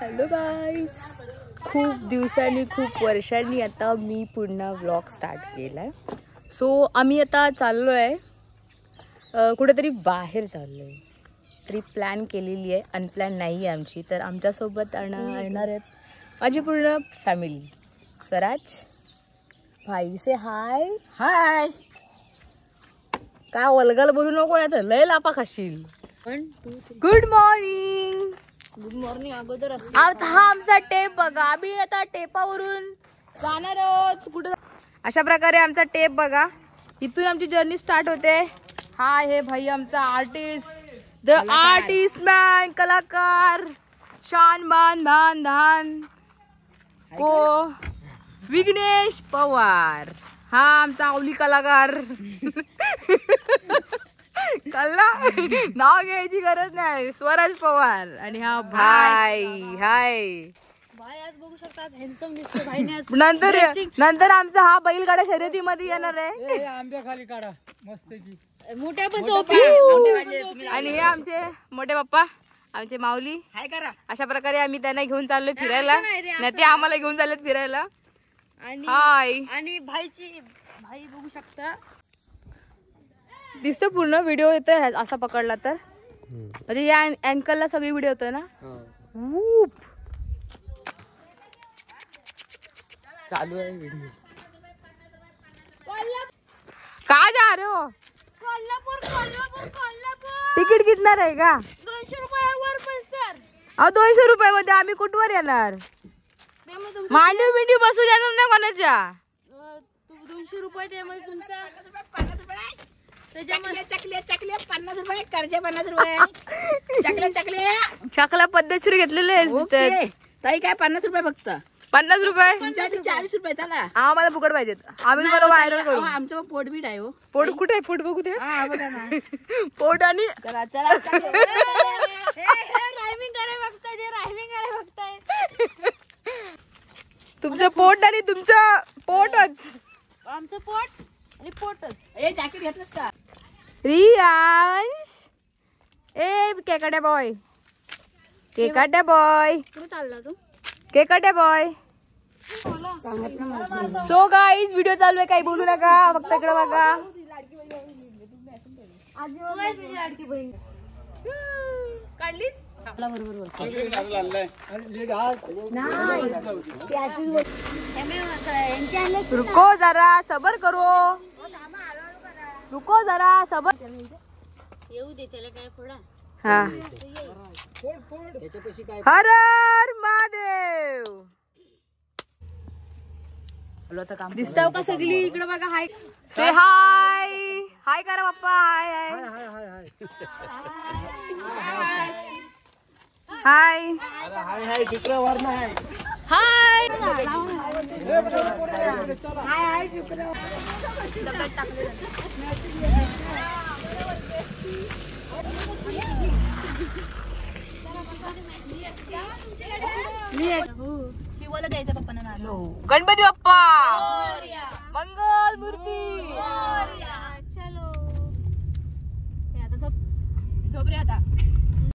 Hello गाईस, खूप दिवसांनी खूप वर्षांनी आता मी पुन्हा व्लॉग स्टार्ट केला आहे. सो आम्ही आता चाललो आहे कुठेतरी बाहेर चाललो आहे. ट्रिप प्लॅन केलेली आहे, अनप्लॅन नाही आहे आमची. तर आमच्यासोबत येणार आहेत माझी पूर्ण फॅमिली. स्वराज भाई से हाय. हाय. काय वलगल बोलू नको नाही तर लय लापा खाशील. Good morning. Good morning. अगोदर हा आमचा टेप बघा. आम्ही आता टेपावरून जाणार आहोत कुठं. अशा प्रकारे आमचा टेप बघा. इथून आमची जर्नी स्टार्ट होते. हा हे भाई आमचा आर्टिस्ट, द आर्टिस्ट मॅन, कलाकार शान बान भान धान को विघ्नेश पवार. हा आमचा आवली कलाकार. कल्ला नाव घ्यायची गरज नाही, स्वराज पवार. आणि हा भाई. हाय भाई. आज बघू शकता हँडसम दिसतो भाईने. नंतर आमचा हा बैलगाडा शर्यतीमध्ये येणार आहे. आंब्या खाली काढा मस्त की मोठ्या पण चोपी. आणि हे आमचे मोठे पप्पा, आमचे माऊली. हाय करा. अशा प्रकारे आम्ही त्यांना घेऊन चाललोय फिरायला. नाही ते आम्हाला घेऊन चाललेत फिरायला. हाय. आणि भाई बघू शकता दिसतो पूर्ण व्हिडिओ येतोय असा पकडला तर. म्हणजे या अँकलला सगळी व्हिडिओ येतोय ना. चालू आहे व्हिडिओ. कहाँ जा रहे हो? कोल्हापूर. तिकीट कितना रहेगा? 200 रुपयावर पण सर. अहो 200 रुपये मध्ये आम्ही कुठवर येणार? मांडवी बिंडी बसू देणार नाही कोणाच्या. 200 रुपये त्यामध्ये तुमचा 50 रुपये. चकल्या 50 रुपये. कर्जे 50 रुपये. चकल्या पद्धतशीर घेतलेले ताई. काय 50 रुपये फक्त. 50 रुपये 40 रुपये. चला आम्हाला फुकट पाहिजेत. आम्ही मला व्हायरल करू. आमचं पोट बीट आहे. पोट कुठे आहे? पोट बघू दे. पोट आणि चला रायमिंग करायला बघताय. तुमचं पोट आणि तुमचं पोटच. आमचं पोट आणि पोटच. जॅकेट घेतलंस का रियांश? केकाट्या बॉय. कुठे चालला तू? केकाट्या बॉय. सो गाईज व्हिडिओ चालू आहे, काही बोलू नका, फक्त इकडे बघा. काढलीस रुको जरा सबर करो. रुको जरा सबर. येऊ दे त्याला काय फोडा. हा हर हर महादेव. दिसताव का सगळी इकडे बघा. हाय से हाय. हाय करा पप्पा. हाय हाय. हाय शुक्रवार ना. हाय हाय शुक्रवार. शिवाला द्यायचं पप्पांना नाव. गणपती बाप्पा मंगल मूर्ती. चलो आता झोप रे आता.